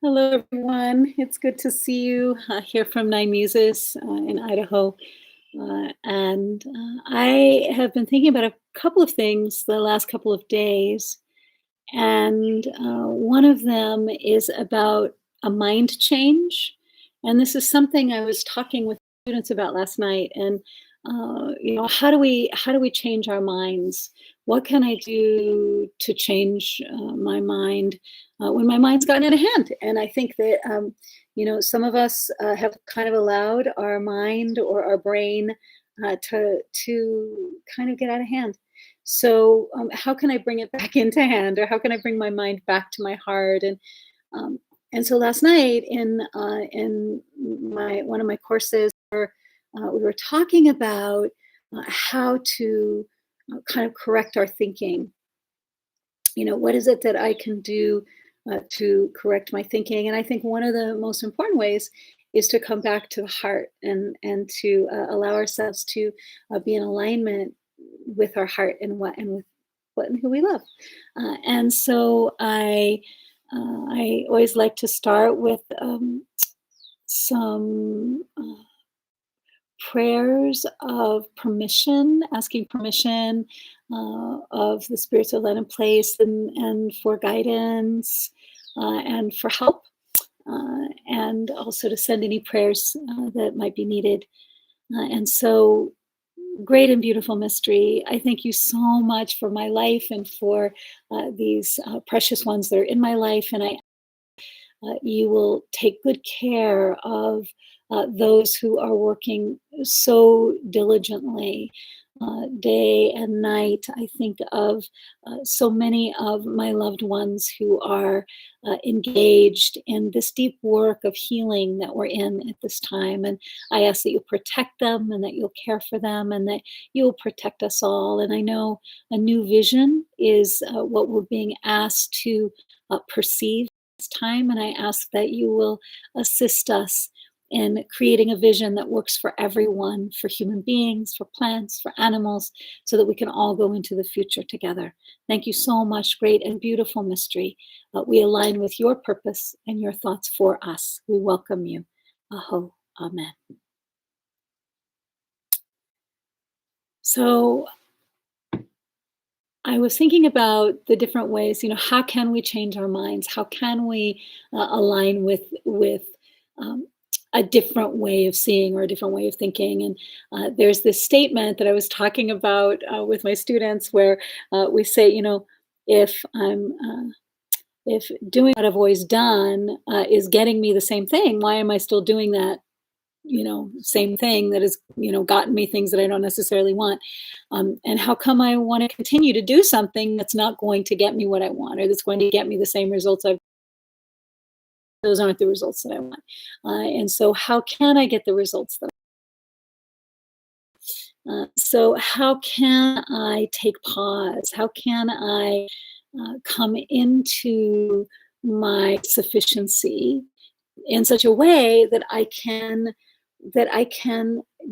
Hello, everyone. It's good to see you here from Nine Muses in Idaho. And I have been thinking about a couple of things the last couple of days. And one of them is about a mind change. And this is something I was talking with students about last night. And how do we change our minds? What can I do to change my mind when my mind's gotten out of hand? And I think that some of us have kind of allowed our mind or our brain to kind of get out of hand. So how can I bring it back into hand, or how can I bring my mind back to my heart? Um, and so last night in my one of my courses, we were talking about how to kind of correct our thinking. What is it that I can do to correct my thinking? And I think one of the most important ways is to come back to the heart and to allow ourselves to be in alignment with our heart and with what and who we love. And so I always like to start with some prayers of permission, asking permission of the spirits of light and place, and for guidance and for help, and also to send any prayers that might be needed. And so, great and beautiful mystery. I thank you so much for my life and for these precious ones that are in my life. And you will take good care of those who are working so diligently, day and night. I think of so many of my loved ones who are engaged in this deep work of healing that we're in at this time. And I ask that you protect them and that you'll care for them and that you'll protect us all. And I know a new vision is what we're being asked to perceive this time. And I ask that you will assist us in creating a vision that works for everyone, for human beings, for plants, for animals, so that we can all go into the future together. Thank you so much. Great and beautiful mystery. We align with your purpose and your thoughts for us. We welcome you. Aho. Amen. So I was thinking about the different ways, how can we change our minds? How can we align with a different way of seeing or a different way of thinking? And there's this statement that I was talking about with my students where we say, if doing what I've always done is getting me the same thing, why am I still doing that? Same thing that has, gotten me things that I don't necessarily want. And how come I want to continue to do something that's not going to get me what I want, or that's going to get me the same results those aren't the results that I want. And so how can I get the results that so how can I take pause? How can I come into my sufficiency in such a way that I can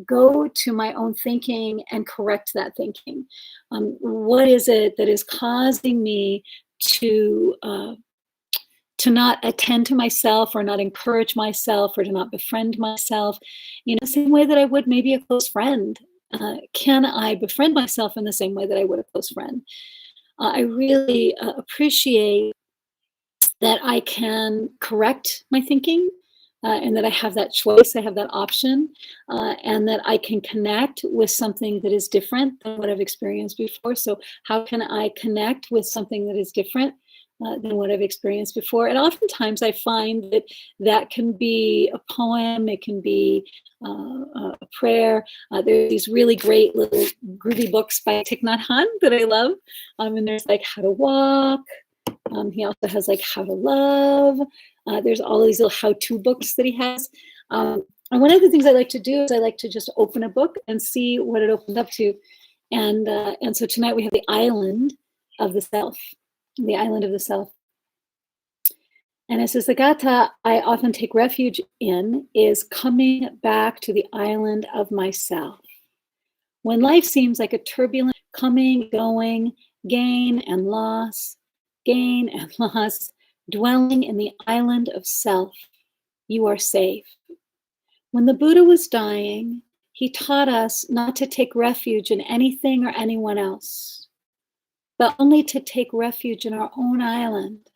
go to my own thinking and correct that thinking? What is it that is causing me to not attend to myself, or not encourage myself, or to not befriend myself, the same way that I would maybe a close friend? Can I befriend myself in the same way that I would a close friend? I really appreciate that I can correct my thinking, and that I have that choice, I have that option, and that I can connect with something that is different than what I've experienced before. So how can I connect with something that is different than what I've experienced before? And oftentimes I find that that can be a poem, it can be a prayer. There's these really great little groovy books by Thich Nhat Hanh that I love. And there's like How to Walk. He also has like How to Love. There's all these little how-to books that he has. And one of the things I like to do is I like to just open a book and see what it opens up to. And so tonight we have the island of the self. The island of the self. And it says, the gatha I often take refuge in is coming back to the island of myself. When life seems like a turbulent coming, going, gain and loss, Dwelling in the island of self, you are safe. When the Buddha was dying, he taught us not to take refuge in anything or anyone else, but only to take refuge in our own island.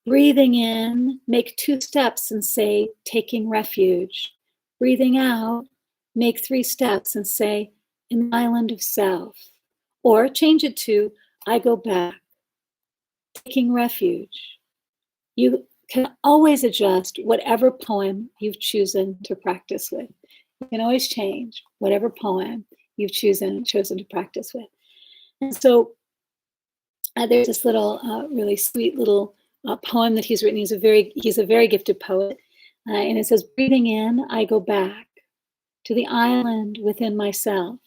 Breathing in, make 2 steps and say, taking refuge. Breathing out, make 3 steps and say, an island of self. Or change it to, I go back, taking refuge. You can always adjust whatever poem you've chosen to practice with. You can always change whatever poem you've chosen to practice with. And so there's this little, really sweet little poem that he's written. He's a very gifted poet. And it says, breathing in, I go back to the island within myself.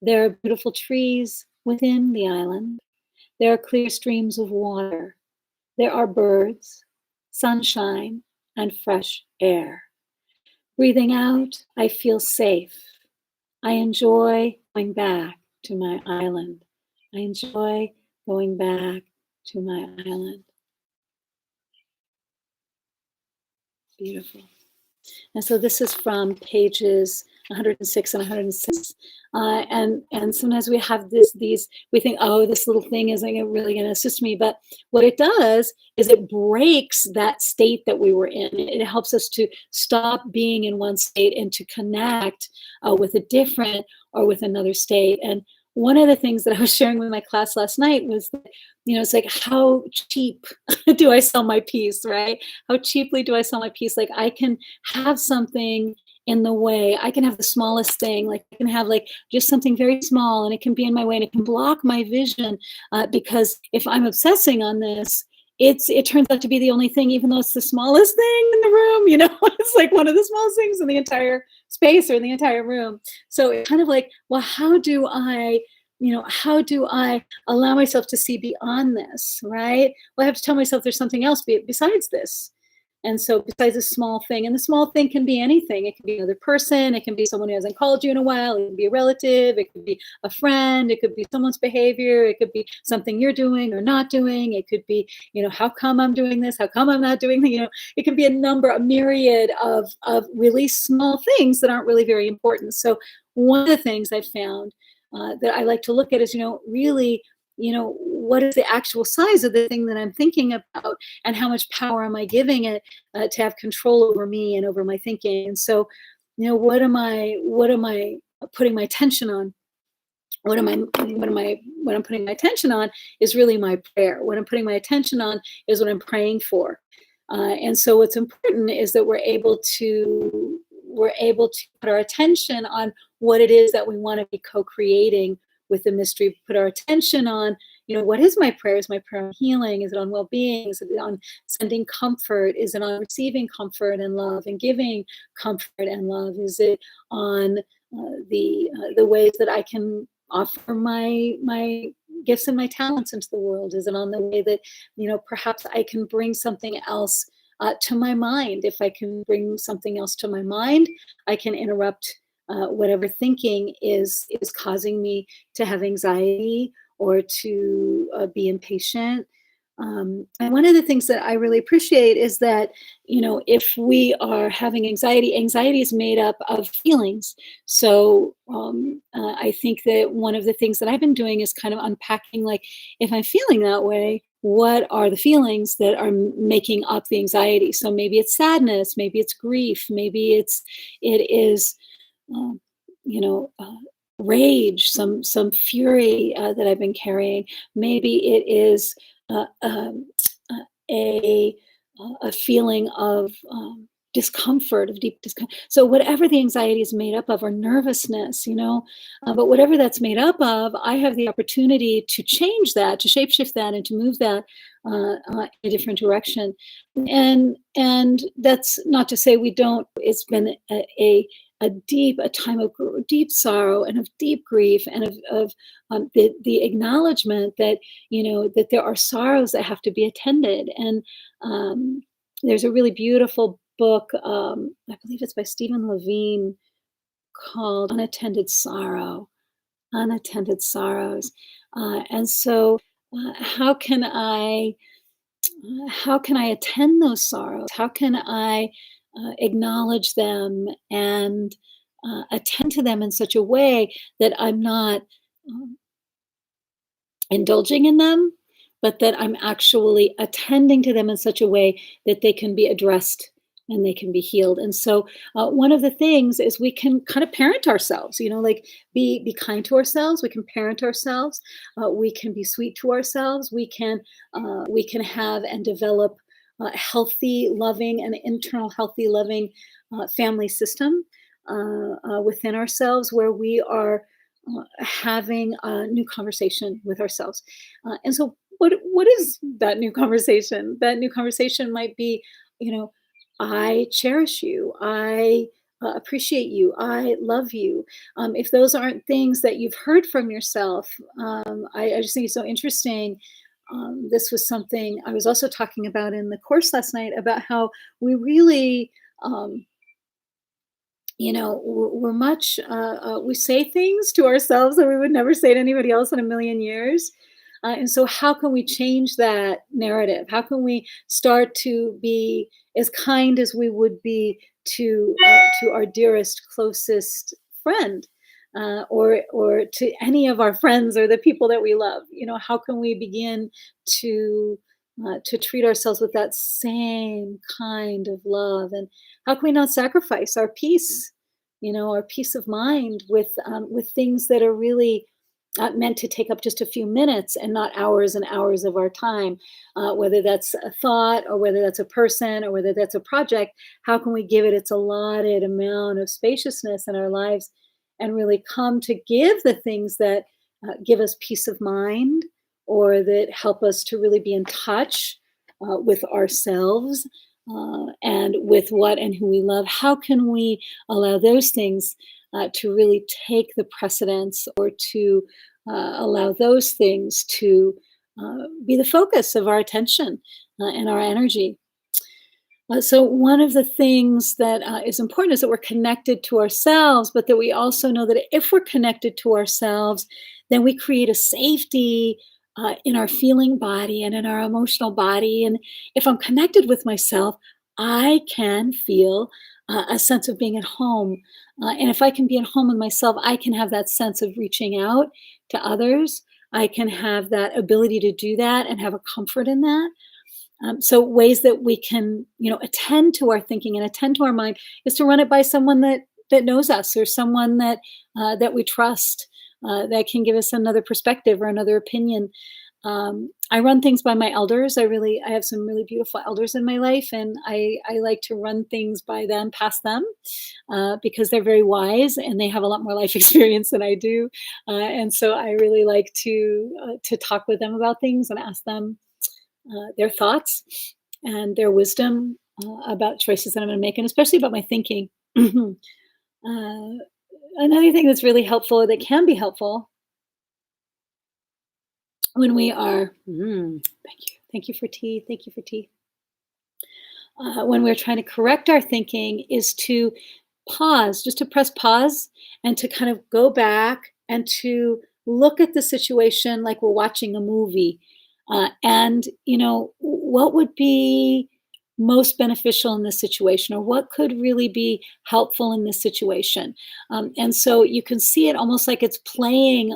There are beautiful trees within the island. There are clear streams of water. There are birds, sunshine, and fresh air. Breathing out, I feel safe. I enjoy going back to my island. I enjoy going back to my island. Beautiful. And so this is from pages 106 and 106. And sometimes we have we think, oh, this little thing isn't really going to assist me. But what it does is it breaks that state that we were in. It helps us to stop being in one state and to connect with a different or with another state. And one of the things that I was sharing with my class last night was that, it's like, how cheap do I sell my piece, right? How cheaply do I sell my piece? Like, I can have something in the way. I can have the smallest thing. Like, I can have like just something very small, and it can be in my way, and it can block my vision, because if I'm obsessing on this, it turns out to be the only thing, even though it's the smallest thing in the room. It's like one of the smallest things in the entire space or in the entire room. So it's kind of like, well, how do I allow myself to see beyond this, right? Well, I have to tell myself there's something else besides this. And so besides a small thing, and the small thing can be anything. It can be another person. It can be someone who hasn't called you in a while. It can be a relative. It could be a friend. It could be someone's behavior. It could be something you're doing or not doing. It could be, how come I'm doing this? How come I'm not doing that? It can be a myriad of really small things that aren't really very important. So one of the things I've found that I like to look at is, really, what is the actual size of the thing that I'm thinking about, and how much power am I giving it to have control over me and over my thinking? And so, what am I putting my attention on? What I'm putting my attention on is really my prayer. What I'm putting my attention on is what I'm praying for. And so what's important is that we're able to put our attention on what it is that we want to be co-creating with the mystery. Put our attention on, what is my prayer? Is my prayer on healing? Is it on well-being? Is it on sending comfort? Is it on receiving comfort and love and giving comfort and love? Is it on the ways that I can offer my gifts and my talents into the world? Is it on the way that, perhaps I can bring something else to my mind? If I can bring something else to my mind, I can interrupt whatever thinking is causing me to have anxiety or to be impatient. And one of the things that I really appreciate is that, if we are having anxiety is made up of feelings. So I think that one of the things that I've been doing is kind of unpacking, like, if I'm feeling that way, what are the feelings that are making up the anxiety? So maybe it's sadness, maybe it's grief, maybe it is, um, you know, uh, rage, some fury that I've been carrying. Maybe it is uh, um, uh, a a feeling of discomfort, of deep discomfort. So whatever the anxiety is made up of, or nervousness, but whatever that's made up of, I have the opportunity to change that, to shapeshift that, and to move that in a different direction. And that's not to say we don't. It's been a time of deep sorrow and of deep grief, and of the acknowledgement that that there are sorrows that have to be attended. And there's a really beautiful book, I believe it's by Stephen Levine, called Unattended Sorrow, Unattended Sorrows. And so how can I How can I attend those sorrows? How can I acknowledge them and attend to them in such a way that I'm not um, indulging in them, but that I'm actually attending to them in such a way that they can be addressed and they can be healed. And so, one of the things is we can kind of parent ourselves. Like be kind to ourselves. We can parent ourselves. We can be sweet to ourselves. We can have and develop healthy, loving, and internal healthy, loving family system within ourselves, where we are having a new conversation with ourselves. And so, what is that new conversation? That new conversation might be, you know, I cherish you. I appreciate you. I love you. If those aren't things that you've heard from yourself, I just think it's so interesting. This was something I was also talking about in the course last night about how we really um, we're much we say things to ourselves that we would never say to anybody else in a million years. And so how can we change that narrative? How can we start to be as kind as we would be to our dearest closest friend, or to any of our friends or the people that we love? How can we begin to treat ourselves with that same kind of love? And how can we not sacrifice our peace, our peace of mind with things that are really meant to take up just a few minutes and not hours and hours of our time, whether that's a thought or whether that's a person or whether that's a project? How can we give it its allotted amount of spaciousness in our lives and really come to give the things that give us peace of mind or that help us to really be in touch with ourselves and with what and who we love? How can we allow those things to really take the precedence, or to allow those things to be the focus of our attention and our energy? So, one of the things that is important is that we're connected to ourselves, but that we also know that if we're connected to ourselves, then we create a safety in our feeling body and in our emotional body. And if I'm connected with myself, I can feel a sense of being at home. And if I can be at home with myself, I can have that sense of reaching out to others. I can have that ability to do that and have a comfort in that. So ways that we can, attend to our thinking and attend to our mind is to run it by someone that knows us, or someone that we trust, that can give us another perspective or another opinion. I run things by my elders. I have some really beautiful elders in my life, and I like to run things by them, past them, because they're very wise and they have a lot more life experience than I do. And so I really like to talk with them about things and ask them their thoughts and their wisdom about choices that I'm going to make, and especially about my thinking. Another thing that's really helpful, that can be helpful when we are, thank you for tea, thank you for tea. When we're trying to correct our thinking, is to pause, just to press pause and to kind of go back and to look at the situation like we're watching a movie. And, what would be most beneficial in this situation, or what could really be helpful in this situation? And so you can see it almost like it's playing,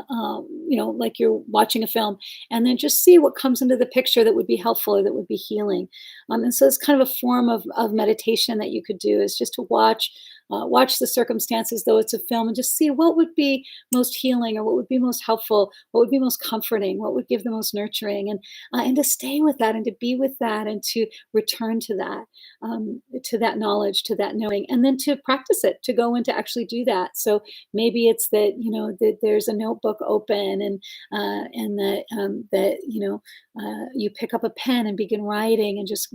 like you're watching a film, and then just see what comes into the picture that would be helpful or that would be healing. And so it's kind of a form of meditation that you could do, is just to watch the circumstances, though it's a film, and just see what would be most healing, or what would be most helpful, what would be most comforting, what would give the most nurturing, and to stay with that and to be with that and to return to that knowledge, to that knowing, and then to practice it, to go and to actually do that. So maybe it's that, that there's a notebook open, and that you pick up a pen and begin writing and just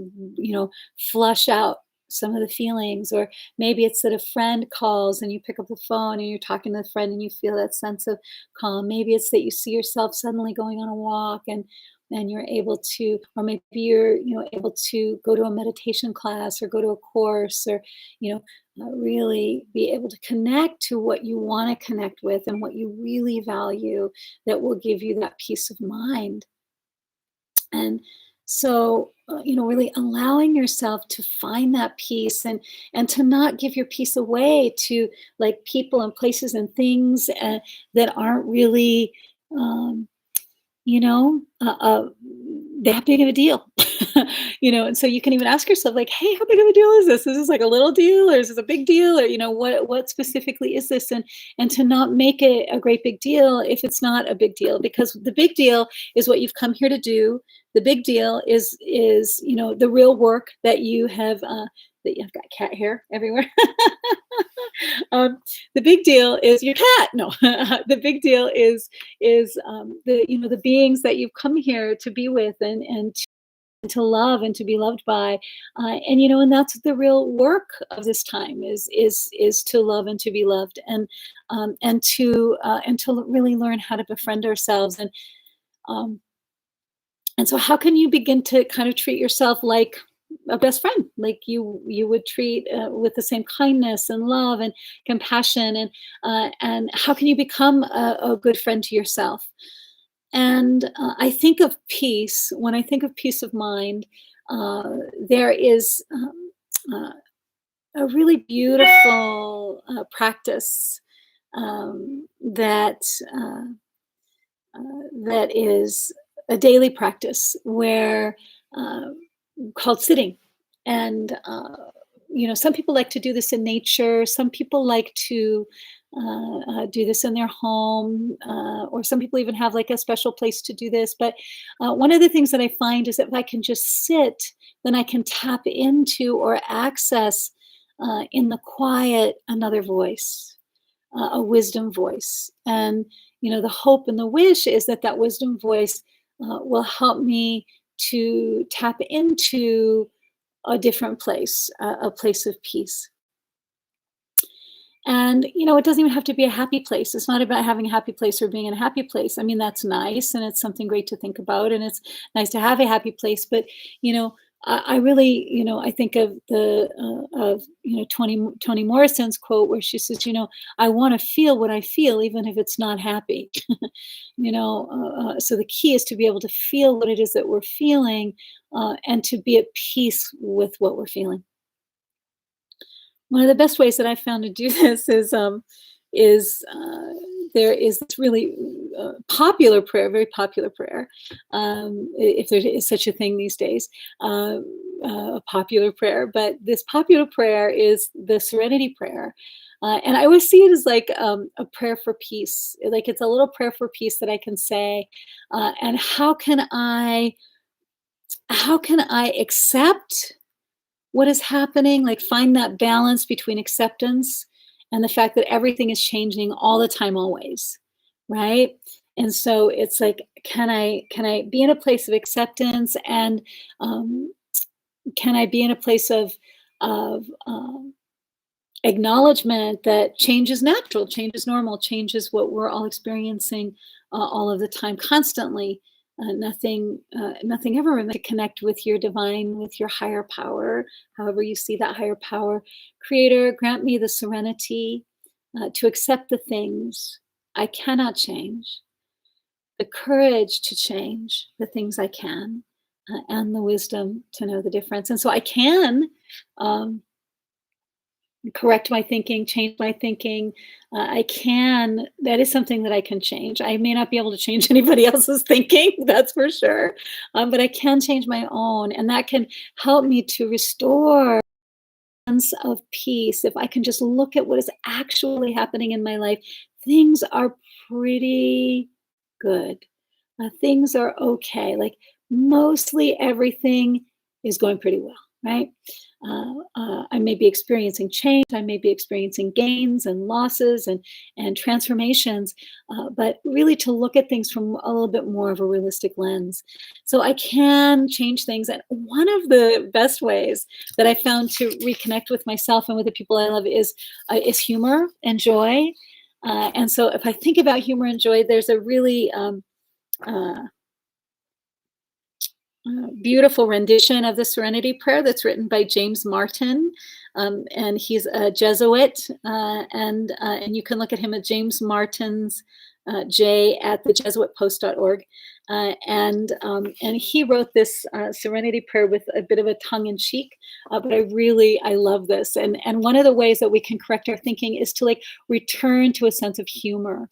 flush out some of the feelings. Or maybe it's that a friend calls and you pick up the phone and you're talking to the friend and you feel that sense of calm. Maybe it's that you see yourself suddenly going on a walk, and you're able to, or maybe you're able to go to a meditation class or go to a course, or really be able to connect to what you want to connect with and what you really value, that will give you that peace of mind. And So, really allowing yourself to find that peace, and to not give your peace away to like people and places and things that aren't really, um, you know, that big of a deal. And so you can even ask yourself, like, hey, how big of a deal is this? Is this like a little deal, or is this a big deal? Or, what specifically is this? And to not make it a great big deal if it's not a big deal, because the big deal is what you've come here to do. The big deal is the real work that you have that you've got cat hair everywhere. um, the big deal is your cat. No, the big deal is the beings that you've come here to be with, and to love and to be loved by, and that's the real work of this time is to love and to be loved, and to really learn how to befriend ourselves, um, and so how can you begin to kind of treat yourself like a best friend, like you would treat with the same kindness and love and compassion, and how can you become a good friend to yourself? And I think of peace. When I think of peace of mind, there is a really beautiful practice that that is a daily practice where uh, called sitting. And some people like to do this in nature. Some people like to do this in their home, or some people even have like a special place to do this. But one of the things that I find is that if I can just sit, then I can tap into or access in the quiet another voice, a wisdom voice. And the hope and the wish is that that wisdom voice will help me to tap into a different place, a place of peace. And it doesn't even have to be a happy place. It's not about having a happy place or being in a happy place. I mean, that's nice, and it's something great to think about, and it's nice to have a happy place. But I really, I think of the of Toni Morrison's quote where she says, I want to feel what I feel, even if it's not happy. So the key is to be able to feel what it is that we're feeling, and to be at peace with what we're feeling. One of the best ways that I found to do this is there is this really popular prayer, very popular prayer, if there is such a thing these days, a popular prayer. But this popular prayer is the Serenity Prayer. And I always see it as like a prayer for peace. Like it's a little prayer for peace that I can say. And how can I accept what is happening, like find that balance between acceptance and the fact that everything is changing all the time, always, right? And so it's like, can I be in a place of acceptance, and can I be in a place of acknowledgement that change is natural, change is normal, change is what we're all experiencing all of the time, constantly. Nothing ever really to connect with your divine, with your higher power, however you see that higher power. Creator, grant me the serenity to accept the things I cannot change, the courage to change the things I can, and the wisdom to know the difference. And so I can correct my thinking, change my thinking. That is something that I can change. I may not be able to change anybody else's thinking, that's for sure. But I can change my own, and that can help me to restore a sense of peace. If I can just look at what is actually happening in my life, things are pretty good. Things are okay. Like mostly everything is going pretty well, right? I may be experiencing change. I may be experiencing gains and losses and transformations, but really to look at things from a little bit more of a realistic lens. So I can change things. And one of the best ways that I found to reconnect with myself and with the people I love is humor and joy. And so if I think about humor and joy, there's a really uh, beautiful rendition of the Serenity Prayer that's written by James Martin, and he's a Jesuit, and you can look at him at James Martin's J at thejesuitpost.org. And he wrote this Serenity Prayer with a bit of a tongue in cheek, but I love this. And one of the ways that we can correct our thinking is to like return to a sense of humor.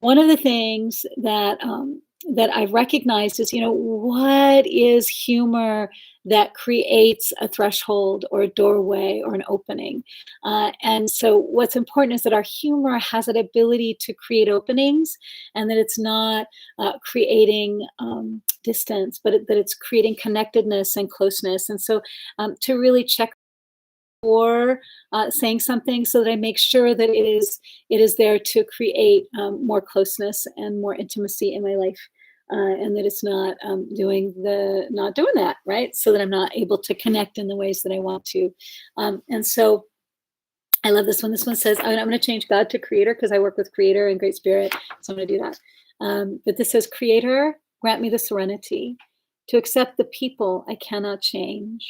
One of the things that I've recognized is, what is humor that creates a threshold or a doorway or an opening? And so, what's important is that our humor has an ability to create openings, and that it's not creating distance, but that it's creating connectedness and closeness. And so, to really check or saying something so that I make sure that it is there to create more closeness and more intimacy in my life, and that it's not not doing that, right? So that I'm not able to connect in the ways that I want to. And so I love this one. This one says, I'm going to change God to Creator because I work with Creator and Great Spirit, so I'm going to do that. But this says, Creator, grant me the serenity to accept the people I cannot change,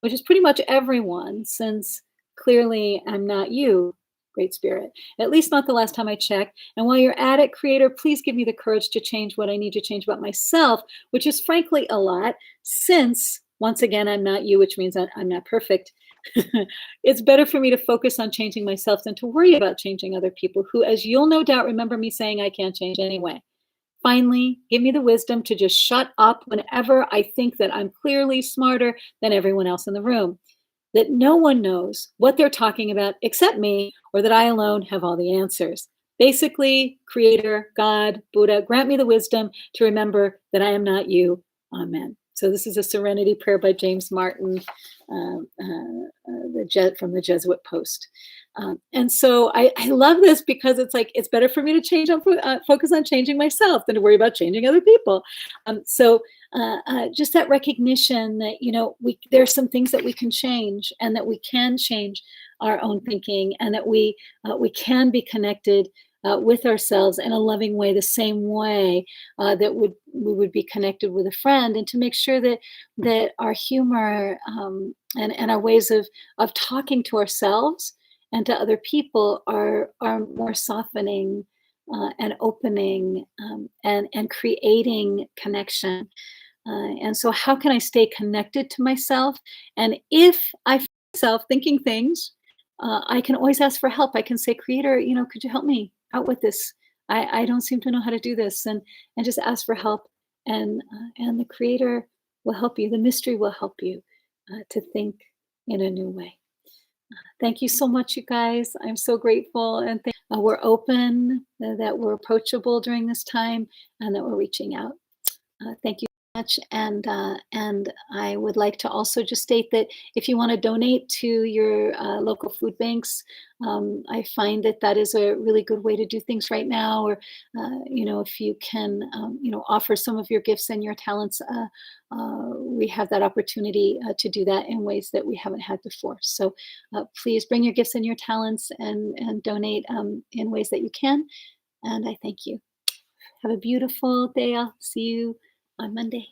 which is pretty much everyone, since clearly I'm not you, Great Spirit, at least not the last time I checked. And while you're at it, Creator, please give me the courage to change what I need to change about myself, which is frankly a lot, since once again, I'm not you, which means I'm not perfect. It's better for me to focus on changing myself than to worry about changing other people who, as you'll no doubt remember me saying, I can't change anyway. Finally, give me the wisdom to just shut up whenever I think that I'm clearly smarter than everyone else in the room, that no one knows what they're talking about except me, or that I alone have all the answers. Basically, Creator, God, Buddha, grant me the wisdom to remember that I am not you. Amen. So this is a Serenity Prayer by James Martin, from the Jesuit Post. And so I love this because it's like, it's better for me to focus on changing myself than to worry about changing other people. Just that recognition that, there's some things that we can change, and that we can change our own thinking, and that we can be connected with ourselves in a loving way, the same way that we would be connected with a friend, and to make sure that our humor and our ways of talking to ourselves and to other people are more softening and opening, and creating connection. And so, how can I stay connected to myself? And if I find myself thinking things, I can always ask for help. I can say, Creator, could you help me out with this? I don't seem to know how to do this, and just ask for help. And the Creator will help you. The mystery will help you to think in a new way. Thank you so much, you guys. I'm so grateful, and we're open, that we're approachable during this time, and that we're reaching out. Thank you so much. And I would like to also just state that if you want to donate to your local food banks, I find that is a really good way to do things right now. Or, if you can, offer some of your gifts and your talents, we have that opportunity to do that in ways that we haven't had before. So please bring your gifts and your talents, and donate in ways that you can. And I thank you. Have a beautiful day. I'll see you on Monday.